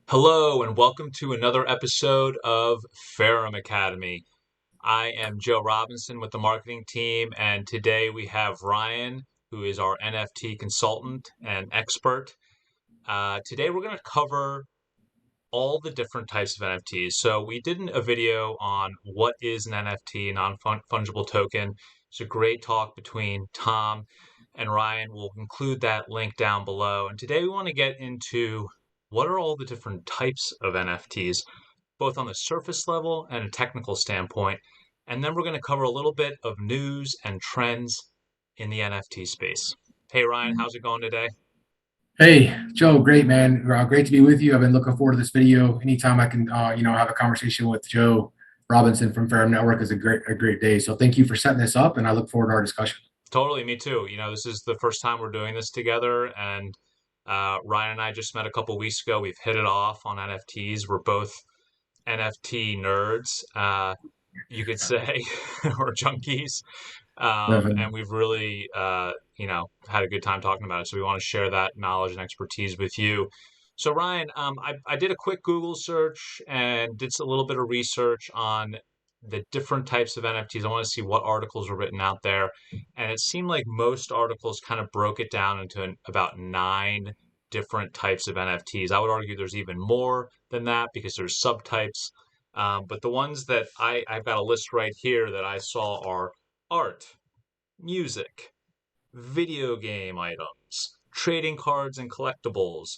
Hello, and welcome to another episode of Ferrum Academy. I am Joe Robinson with the marketing team, and today we have Ryan, who is our NFT consultant and expert. Today we're going to cover all the different types of NFTs. So we did a video on what is an NFT, non-fungible token. It's a great talk between Tom and Ryan. We'll include that link down below. And today we want to get into what are all the different types of NFTs, both on the surface level and a technical standpoint. And then we're going to cover a little bit of news and trends in the NFT space. Hey, Ryan, how's it going today? Hey, Joe, great man. Great to be with you. I've been looking forward to this video. Anytime I can, have a conversation with Joe Robinson from Ferrum Network is a great day. So thank you for setting this up, and I look forward to our discussion. Totally, me too. This is the first time we're doing this together, and Ryan and I just met a couple weeks ago. We've hit it off on NFTs. We're both NFT nerds, you could say, or junkies. And Definitely. we've really, had a good time talking about it. So we want to share that knowledge and expertise with you. So Ryan, I did a quick Google search and did a little bit of research on the different types of NFTs. I want to see what articles were written out there. And it seemed like most articles kind of broke it down into about nine different types of NFTs. I would argue there's even more than that because there's subtypes. But the ones that I've got a list right here that I saw are art, music, video game items, trading cards and collectibles,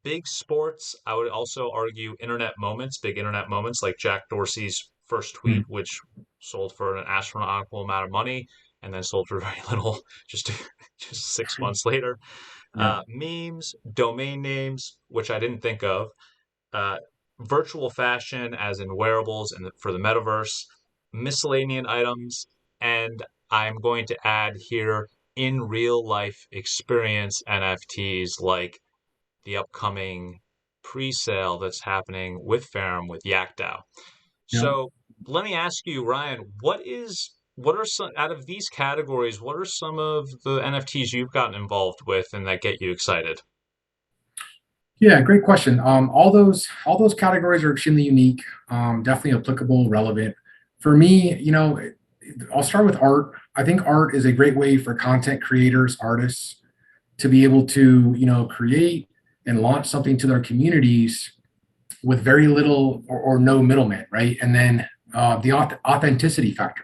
big sports. I would also argue internet moments, big internet moments like Jack Dorsey's first tweet, Mm, which sold for an astronomical amount of money and then sold for very little just just 6 months later. yeah. Memes, domain names, which I didn't think of, uh, virtual fashion, as in wearables and for the metaverse, miscellaneous items, and I'm going to add here in real life experience NFTs like the upcoming pre-sale that's happening with Ferrum with Yakdao. Yeah. So let me ask you, Ryan, what are some out of these categories, what are some of the NFTs you've gotten involved with and that get you excited? Yeah, great question. All those categories are extremely unique, definitely applicable, relevant. For me, I'll start with art. I think art is a great way for content creators, artists to be able to, create and launch something to their communities with very little or no middleman, right? And then the authenticity factor.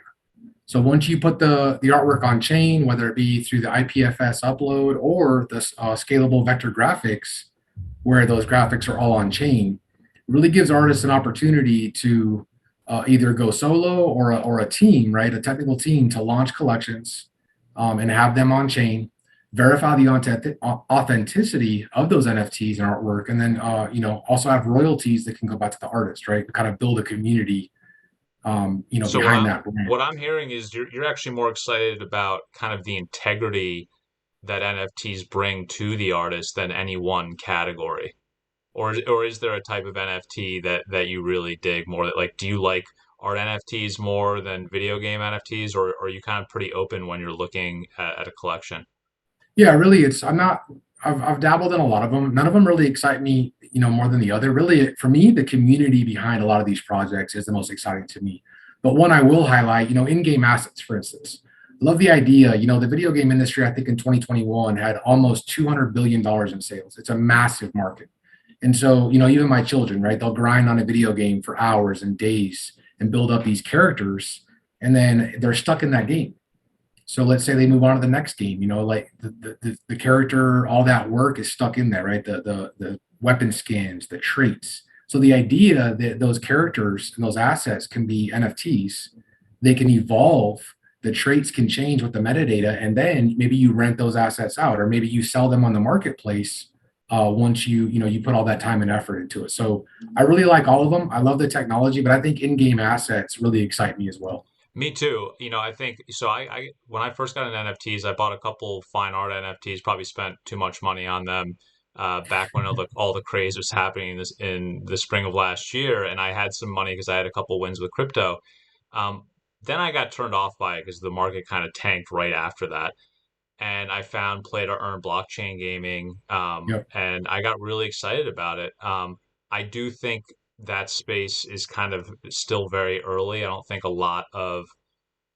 So once you put the artwork on chain, whether it be through the IPFS upload or the scalable vector graphics, where those graphics are all on chain, really gives artists an opportunity to either go solo or a team, right? A technical team to launch collections and have them on chain, verify the authenticity of those NFTs and artwork, and then also have royalties that can go back to the artist, right? Kind of build a community, So behind that brand. what I'm hearing is you're actually more excited about kind of the integrity that NFTs bring to the artist than any one category. Or is there a type of NFT that you really dig more that like do you like art NFTs more than video game NFTs or are you kind of pretty open when you're looking at a collection? Yeah, really, I'm not. I've dabbled in a lot of them. None of them really excite me, more than the other. Really, for me, the community behind a lot of these projects is the most exciting to me. But one I will highlight, in-game assets, for instance. Love the idea. The video game industry, I think in 2021 had almost $200 billion in sales. It's a massive market. And so, even my children, right? They'll grind on a video game for hours and days and build up these characters, and then they're stuck in that game. So let's say they move on to the next game, like the character, all that work is stuck in there, right? The weapon skins, the traits. So the idea that those characters and those assets can be NFTs, they can evolve, the traits can change with the metadata, and then maybe you rent those assets out, or maybe you sell them on the marketplace once you put all that time and effort into it. So I really like all of them. I love the technology, but I think in-game assets really excite me as well. Me too. I think so. I when I first got into NFTs, I bought a couple fine art NFTs. Probably spent too much money on them back when all the craze was happening in the spring of last year, and I had some money because I had a couple wins with crypto. Um, then I got turned off by it because the market kind of tanked right after that, and I found play to earn blockchain gaming, Yep. and I got really excited about it. I do think that space is kind of still very early. I don't think a lot of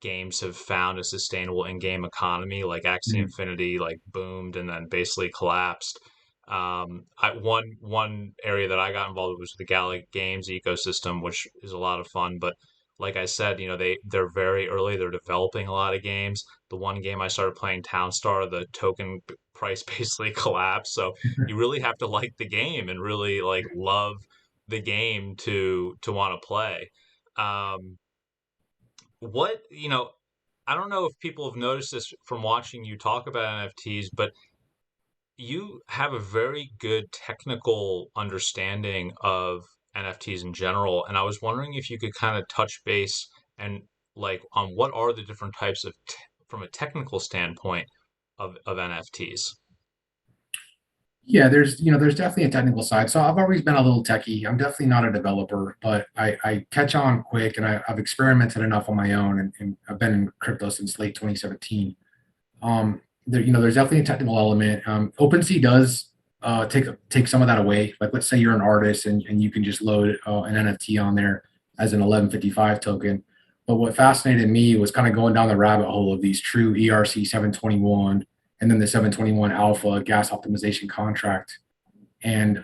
games have found a sustainable in-game economy. Like Axie Mm. Infinity, like boomed and then basically collapsed. One area that I got involved with was the Gala Games ecosystem, which is a lot of fun. But like I said, they're very early. They're developing a lot of games. The one game I started playing, Townstar, the token price basically collapsed. So you really have to like the game and really like love the game to want to play. Um, what, I don't know if people have noticed this from watching you talk about NFTs, but you have a very good technical understanding of NFTs in general. And I was wondering if you could kind of touch base and like on what are the different types of, from a technical standpoint of NFTs. Yeah, there's definitely a technical side. So I've always been a little techie. I'm definitely not a developer, but I catch on quick, and I've experimented enough on my own, and I've been in crypto since late 2017. There's definitely a technical element. OpenSea does take some of that away. Like, let's say you're an artist and you can just load an NFT on there as an 1155 token. But what fascinated me was kind of going down the rabbit hole of these true ERC 721 and then the 721 alpha gas optimization contract, and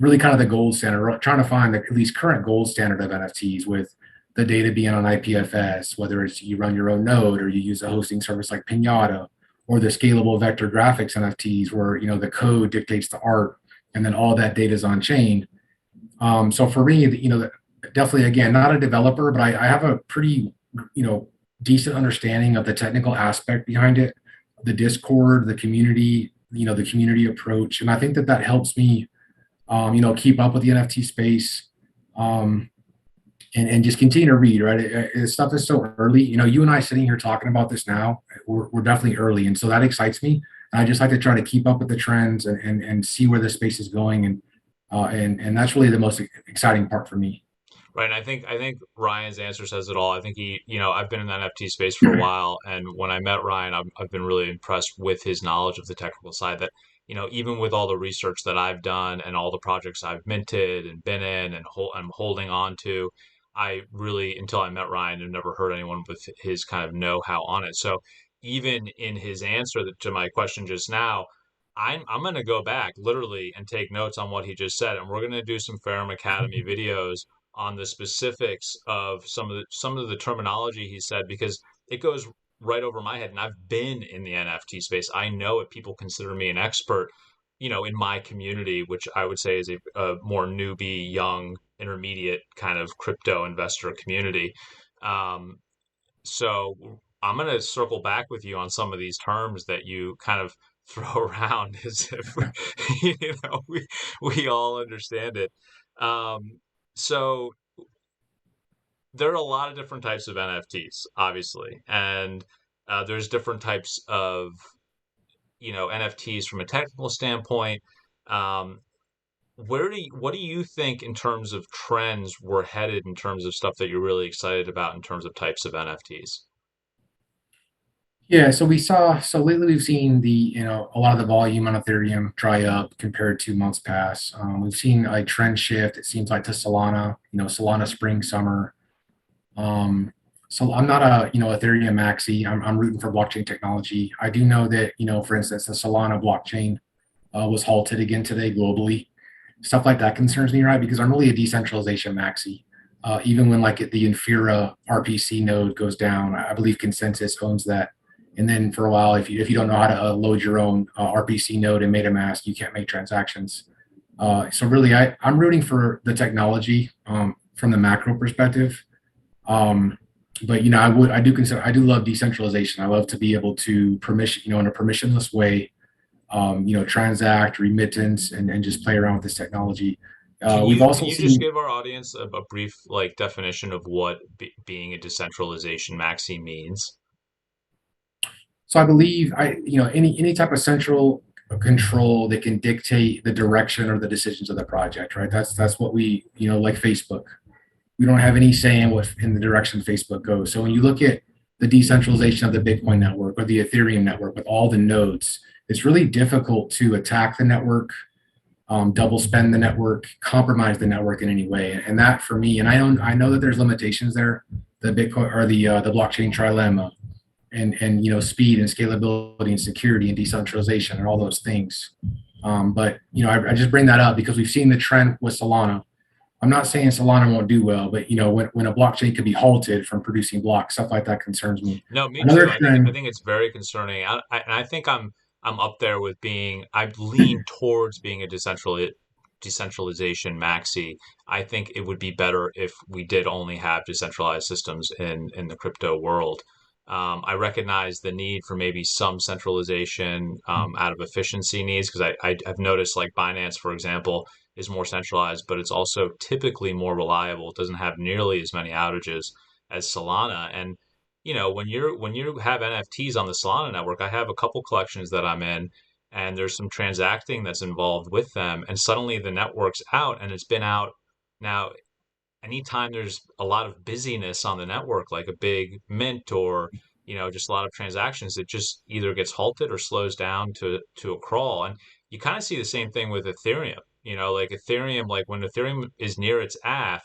really kind of the gold standard, trying to find the at least current gold standard of NFTs with the data being on IPFS, whether it's you run your own node or you use a hosting service like Pinata, or the scalable vector graphics NFTs where the code dictates the art and then all that data is on chain. So for me, definitely again not a developer, but I have a pretty you know decent understanding of the technical aspect behind it, the Discord, the community, the community approach, and I think that helps me keep up with the NFT space, um, and just continue to read. Right, stuff is so early. You and I sitting here talking about this now, we're definitely early, and so that excites me. And I just like to try to keep up with the trends and see where the space is going, and that's really the most exciting part for me. Right. And I think Ryan's answer says it all. I think I've been in the NFT space for a while, and when I met Ryan, I've been really impressed with his knowledge of the technical side. That even with all the research that I've done and all the projects I've minted and been in and I'm holding on to, I really, until I met Ryan, have never heard anyone with his kind of know-how on it. So even in his answer to my question just now, I'm going to go back literally and take notes on what he just said, and we're going to do some Ferrum Academy videos on the specifics of some of the terminology he said, because it goes right over my head, and I've been in the NFT space. I know it. People consider me an expert, in my community, which I would say is a more newbie, young, intermediate kind of crypto investor community. Um, so I'm going to circle back with you on some of these terms that you kind of throw around as if we all understand it. So there are a lot of different types of NFTs, obviously, and there's different types of NFTs from a technical standpoint. Um, what do you think in terms of trends we're headed in terms of stuff that you're really excited about in terms of types of NFTs? Yeah, so lately we've seen a lot of the volume on Ethereum dry up compared to months past. We've seen a trend shift. It seems like to Solana, Solana spring summer. So I'm not a Ethereum maxi. I'm rooting for blockchain technology. I do know that for instance the Solana blockchain was halted again today globally. Stuff like that concerns me, right? Because I'm really a decentralization maxi. Even when like the Infura RPC node goes down, I believe Consensus owns that. And then for a while, if you don't know how to load your own RPC node in MetaMask, you can't make transactions. So really, I'm rooting for the technology from the macro perspective. Um, but I do love decentralization. I love to be able to permission, in a permissionless way, transact, remittance, and just play around with this technology. Can We've you can also you just seen. give our audience a brief like definition of what being a decentralization maxi means? So I believe any type of central control that can dictate the direction or the decisions of the project, right? That's what we like Facebook. We don't have any say in what in the direction Facebook goes. So when you look at the decentralization of the Bitcoin network or the Ethereum network with all the nodes, it's really difficult to attack the network double spend the network, compromise the network in any way. And that for me, and I know that there's limitations there, the Bitcoin or the blockchain trilemma, and speed and scalability and security and decentralization and all those things. But I just bring that up because we've seen the trend with Solana. I'm not saying Solana won't do well, but when a blockchain could be halted from producing blocks, stuff like that concerns me. No, me Another too. I trend, think it's very concerning. And I think I'm up there with being. I lean towards being a decentralization maxi. I think it would be better if we did only have decentralized systems in the crypto world. I recognize the need for maybe some centralization out of efficiency needs because I've noticed like Binance, for example, is more centralized, but it's also typically more reliable. It doesn't have nearly as many outages as Solana. And when you have NFTs on the Solana network, I have a couple collections that I'm in, and there's some transacting that's involved with them, and suddenly the network's out, and it's been out now. Anytime there's a lot of busyness on the network, like a big mint or just a lot of transactions, it just either gets halted or slows down to a crawl. And you kind of see the same thing with Ethereum. Like Ethereum, like when Ethereum is near its AF,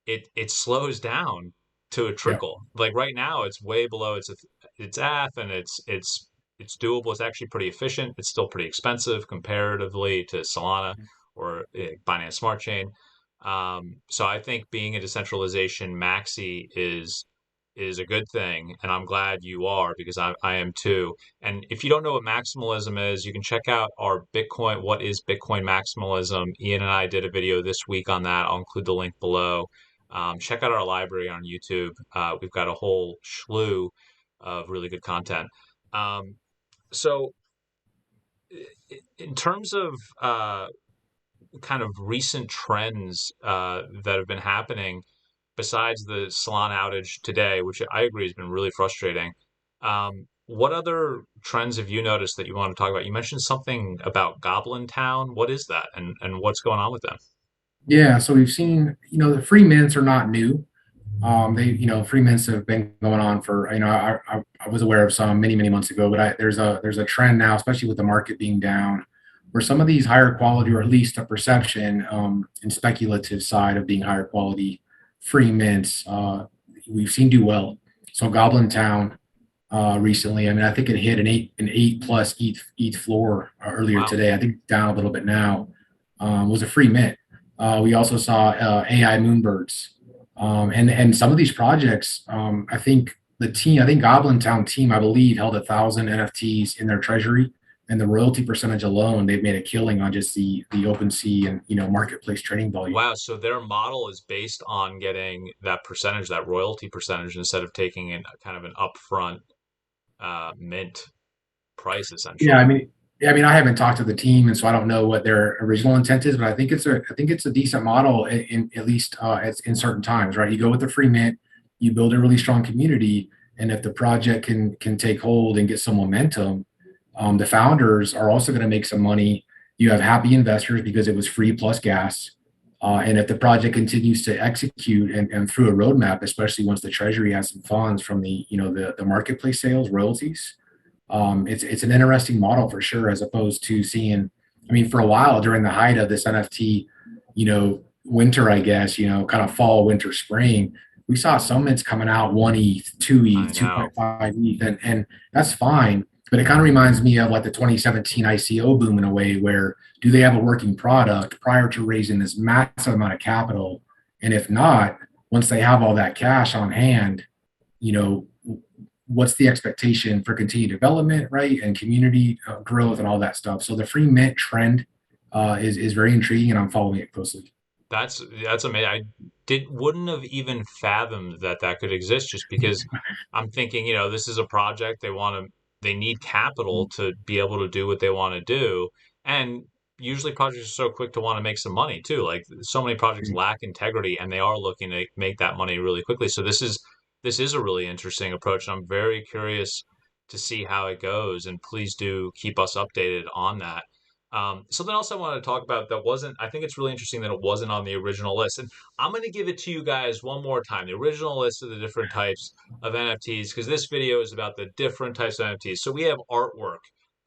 it slows down to a yeah, trickle. Like right now, it's way below its AF, and it's doable. It's actually pretty efficient. It's still pretty expensive comparatively to Solana or Binance Smart Chain. So I think being a decentralization maxi is a good thing, and I'm glad you are because I am too. And if you don't know what maximalism is, you can check out our Bitcoin. What is Bitcoin maximalism? Ian and I did a video this week on that. I'll include the link below. Check out our library on YouTube. We've got a whole slew of really good content. Um, so, in terms of kind of recent trends that have been happening, besides the Solana outage today, which I agree has been really frustrating, what other trends have you noticed that you want to talk about? You mentioned something about Goblin Town. What is that, and what's going on with them? yeah. So we've seen, the free mints are not new. Free mints have been going on for, I was aware of some many, many months ago, but there's a trend now, especially with the market being down, where some of these higher quality, or at least a perception and speculative side of being higher quality free mints, we've seen do well. So Goblin Town recently, I mean, I think it hit an eight plus ETH floor earlier Wow. today. I think down a little bit now. Was a free mint. We also saw AI Moonbirds, and some of these projects. I think Goblin Town team, I believe, held 1,000 NFTs in their treasury, and the royalty percentage alone, they've made a killing on just the OpenSea and marketplace trading volume. Wow, so their model is based on getting that percentage, that royalty percentage, instead of taking in kind of an upfront mint price, Yeah, essentially. I mean, I haven't talked to the team, and so I don't know what their original intent is, but I think it's a decent model in at least in certain times, right? You go with the free mint, you build a really strong community, and if the project can take hold and get some momentum, the founders are also going to make some money. You have happy investors because it was free plus gas. And if the project continues to execute and through a roadmap, especially once the treasury has some funds from the marketplace sales royalties, it's an interesting model for sure, as opposed to seeing. I mean, for a while during the height of this NFT, winter, I guess, kind of fall, winter, spring, we saw some mints coming out 1 ETH, 2 ETH, I know. 2.5 ETH, and that's fine. But it kind of reminds me of like the 2017 ICO boom in a way where do they have a working product prior to raising this massive amount of capital? And if not, once they have all that cash on hand, you know, what's the expectation for continued development, right, and community growth and all that stuff. So the free mint trend is very intriguing, and I'm following it closely. That's amazing. I wouldn't have even fathomed that that could exist just because I'm thinking, this is a project they need capital to be able to do what they want to do. And usually projects are so quick to want to make some money too. Like so many projects lack integrity and they are looking to make that money really quickly. So this is a really interesting approach. And I'm very curious to see how it goes. And please do keep us updated on that. Something else I wanted to talk about that wasn't, I think it's really interesting that it wasn't on the original list. And I'm going to give it to you guys one more time, the original list of the different types of NFTs, because this video is about the different types of NFTs. So we have artwork,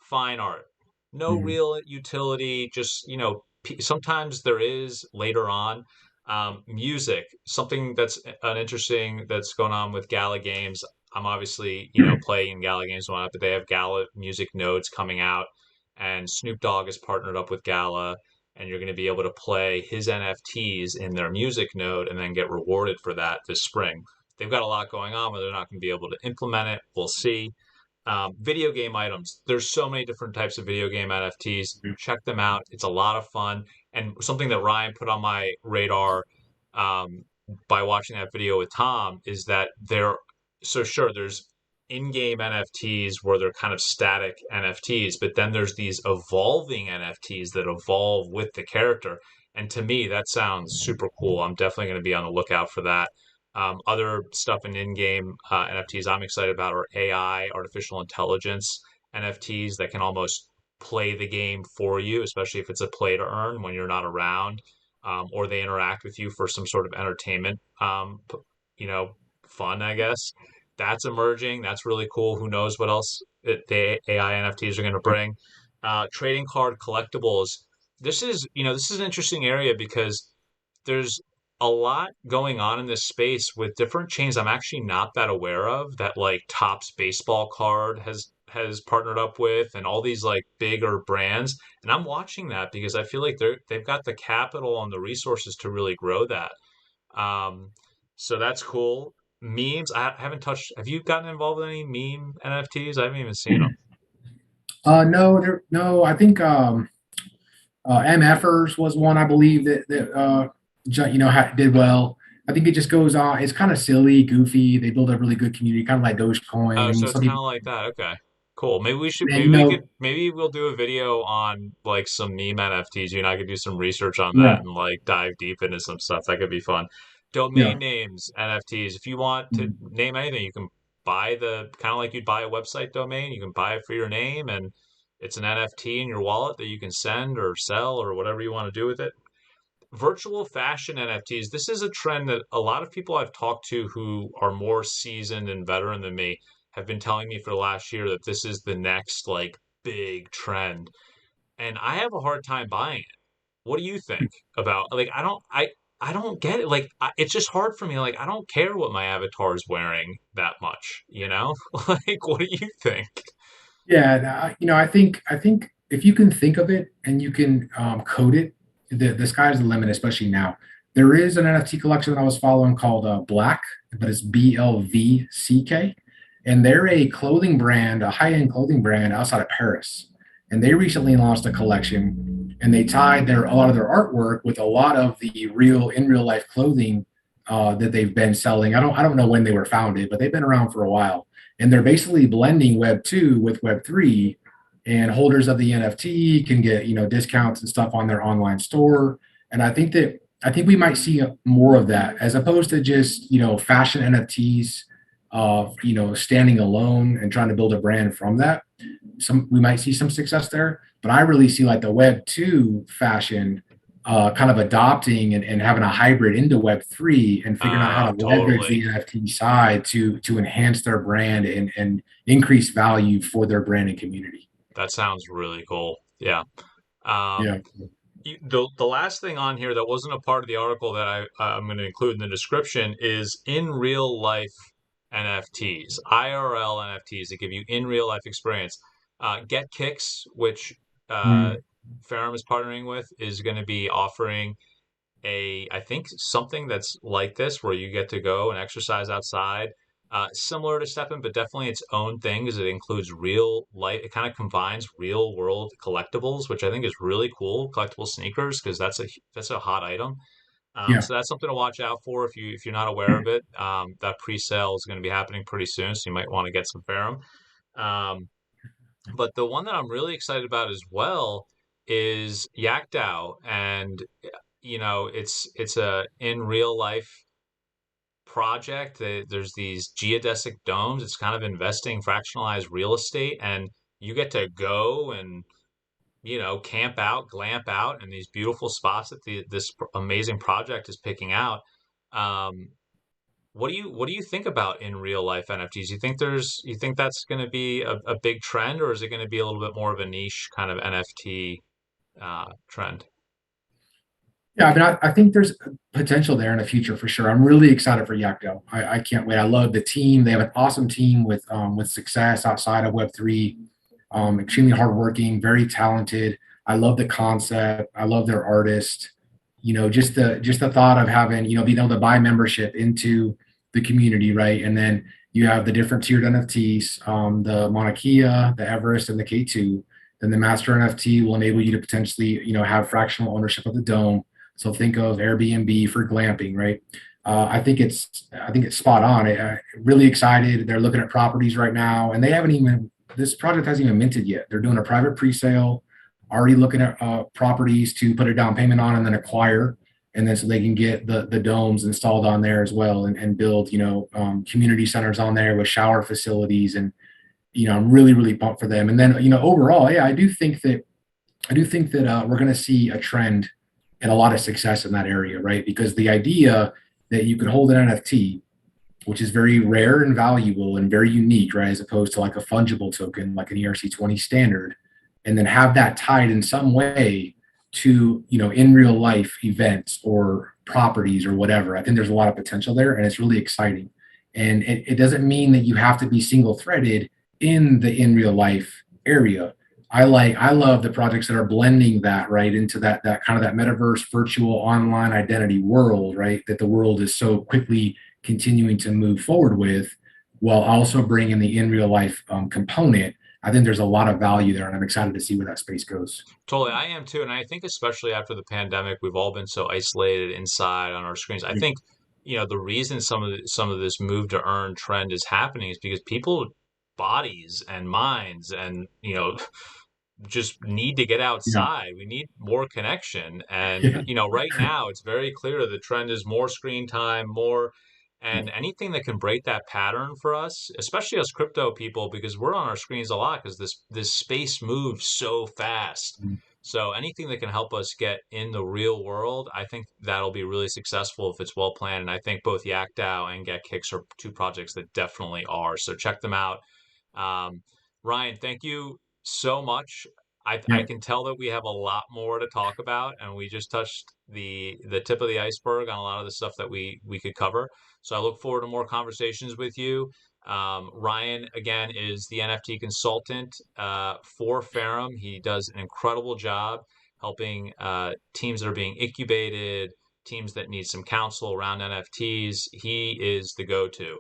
fine art. no Mhm. real utility. Just, sometimes there is later on. Music, something that's an interesting that's going on with Gala Games. I'm obviously, playing Gala Games and whatnot, but they have Gala music nodes coming out, and Snoop Dogg has partnered up with Gala, and you're going to be able to play his NFTs in their music node and then get rewarded for that this spring. They've got a lot going on, but they're not going to be able to implement it. We'll see. Video game items. There's so many different types of video game NFTs. Check them out. It's a lot of fun. And something that Ryan put on my radar um, by watching that video with Tom is that so sure, there's in-game NFTs where they're kind of static NFTs, but then there's these evolving NFTs that evolve with the character. And to me, that sounds super cool. I'm definitely going to be on the lookout for that. Other stuff in-game NFTs I'm excited about are AI, artificial intelligence NFTs that can almost play the game for you, especially if it's a play to earn when you're not around, or they interact with you for some sort of entertainment, you know, fun, I guess. That's emerging. That's really cool. Who knows what else the AI NFTs are going to bring? Trading card collectibles. This is an interesting area because there's a lot going on in this space with different chains I'm actually not that aware of that like Topps baseball card has partnered up with and all these like bigger brands. And I'm watching that because I feel like they've got the capital and the resources to really grow that. Um, so that's cool. Memes, I haven't touched. Have you gotten involved in any meme NFTs? I haven't even seen them. No, no. I think MFers was one I believe did well. I think it just goes on. It's kind of silly, goofy. They build a really good community, kind of like Dogecoin. Oh, I mean, so it's some kind people, of like that. Okay. Cool. and you know, Maybe we'll do a video on like some meme NFTs. You and I could do some research on that yeah, and like dive deep into some stuff. That could be fun. Domain yeah, names, NFTs. If you want to mhm, name anything, you can buy the kind of like you'd buy a website domain. You can buy it for your name and it's an NFT in your wallet that you can send or sell or whatever you want to do with it. Virtual fashion NFTs. This is a trend that a lot of people I've talked to who are more seasoned and veteran than me have been telling me for the last year that this is the next like big trend. And I have a hard time buying it. What do you think about like I don't get it. Like it's just hard for me. Like I don't care what my avatar is wearing that much, you know? Like what do you think? yeah. I think if you can think of it and you can code it, the sky's the limit. Especially now, there is an NFT collection that I was following called Black, but it's BLVCK, and they're a clothing brand, a high-end clothing brand outside of Paris. And they recently launched a collection, and they tied a lot of their artwork with a lot of the real life clothing that they've been selling. I don't know when they were founded, but they've been around for a while, and they're basically blending Web 2 with Web 3, and holders of the NFT can get discounts and stuff on their online store. And I think we might see more of that as opposed to just fashion NFTs of standing alone and trying to build a brand from that. We might see some success there, but I really see like the Web 2 fashion kind of adopting and having a hybrid into Web 3 and figuring out how to leverage Totally. the NFT side to enhance their brand and increase value for their brand and community. That sounds really cool. Yeah. Um, Yeah. the last thing on here that wasn't a part of the article that I'm going to include in the description is in real life NFTs, IRL NFTs that give you in real life experience. Get Kicks, which uh, Mm. Ferrum is partnering with, is going to be offering I think something that's like this where you get to go and exercise outside. Similar to Steppen, but definitely its own thing because it includes real life. It kind of combines real world collectibles, which I think is really cool. Collectible sneakers because that's a hot item. Yeah. So that's something to watch out for if you're not aware of it. That pre-sale is going to be happening pretty soon, so you might want to get some Ferrum. Um, but the one that I'm really excited about as well is Yakdao, and it's a in real life project. There's these geodesic domes. It's kind of investing fractionalized real estate, and you get to go and camp out, glamp out in these beautiful spots that this amazing project is picking out. Um, what do you think about in real life NFTs? You think that's going to be a big trend, or is it going to be a little bit more of a niche kind of NFT trend? Yeah, I mean, I think there's potential there in the future for sure. I'm really excited for Yakdao. I can't wait. I love the team. They have an awesome team with success outside of Web3. Extremely hardworking, very talented. I love the concept. I love their artist. Just the thought of having being able to buy membership into the community, right? And then you have the different tiered NFTs, the Mauna Kea, the Everest, and the K2. Then the master NFT will enable you to potentially have fractional ownership of the dome. So think of Airbnb for glamping, right? I think it's spot on. Really excited. They're looking at properties right now, and they haven't even this project hasn't even minted yet. They're doing a private pre-sale, already looking at properties to put a down payment on and then acquire, and then so they can get the domes installed on there as well, and build community centers on there with shower facilities. And I'm really pumped for them. And then overall, yeah, I do think that we're going to see a trend and a lot of success in that area, right? Because the idea that you could hold an NFT, which is very rare and valuable and very unique, right? As opposed to like a fungible token, like an ERC20 standard, and then have that tied in some way to, in real life events or properties or whatever. I think there's a lot of potential there, and it's really exciting. And it doesn't mean that you have to be single threaded in the in real life area. I love the projects that are blending that right into that kind of that metaverse virtual online identity world, right? That the world is so quickly continuing to move forward with, while also bringing the in real life component. I think there's a lot of value there, and I'm excited to see where that space goes. Totally, I am too, and I think especially after the pandemic, we've all been so isolated inside on our screens. I think, the reason some of this move to earn trend is happening is because people bodies and minds and just need to get Yeah, outside. We need more connection. And, yeah, right now it's very clear the trend is more screen time, more, yeah. and anything that can break that pattern for us, especially us crypto people, because we're on our screens a lot because this space moves so fast. So anything that can help us get in the real world, I think that'll be really successful if it's well planned. And I think both Yakdao and Get Kicks are two projects that definitely are. So check them out. Um, Ryan, thank you so much. I Yeah. can tell that we have a lot more to talk about, and we just touched the tip of the iceberg on a lot of the stuff that we could cover. So I look forward to more conversations with you. Ryan, again, is the NFT consultant for Ferrum. He does an incredible job helping teams that are being incubated, teams that need some counsel around NFTs. He is the go-to.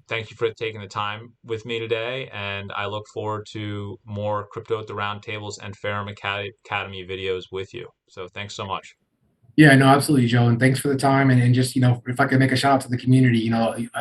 Thank you for taking the time with me today, and I look forward to more Crypto at the Round Tables and Ferrum Academy videos with you. So thanks so much. Yeah, no, absolutely, Joe. And thanks for the time. And just, if I could make a shout out to the community,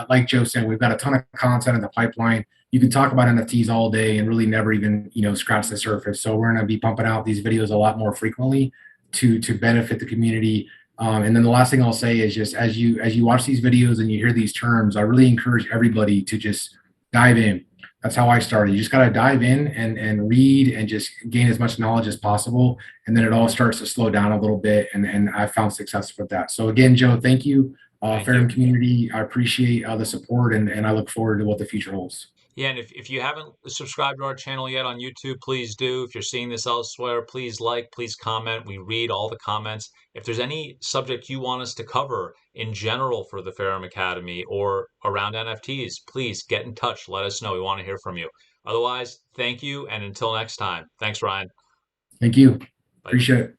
like Joe said, we've got a ton of content in the pipeline. You can talk about NFTs all day and really never even, scratch the surface. So we're going to be pumping out these videos a lot more frequently to benefit the community. And then the last thing I'll say is just as you watch these videos and you hear these terms, I really encourage everybody to just dive in. That's how I started. You just got to dive in and read and just gain as much knowledge as possible, and then it all starts to slow down a little bit. And I found success with that. So again, Joe, thank you, Thank you. Ferrum community. I appreciate the support, and I look forward to what the future holds. Yeah, and if you haven't subscribed to our channel yet on YouTube, please do. If you're seeing this elsewhere, please like, please comment. We read all the comments. If there's any subject you want us to cover in general for the Ferrum Academy or around NFTs, please get in touch. Let us know. We want to hear from you. Otherwise, thank you, and until next time. Thanks, Ryan. Thank you. Bye. Appreciate it.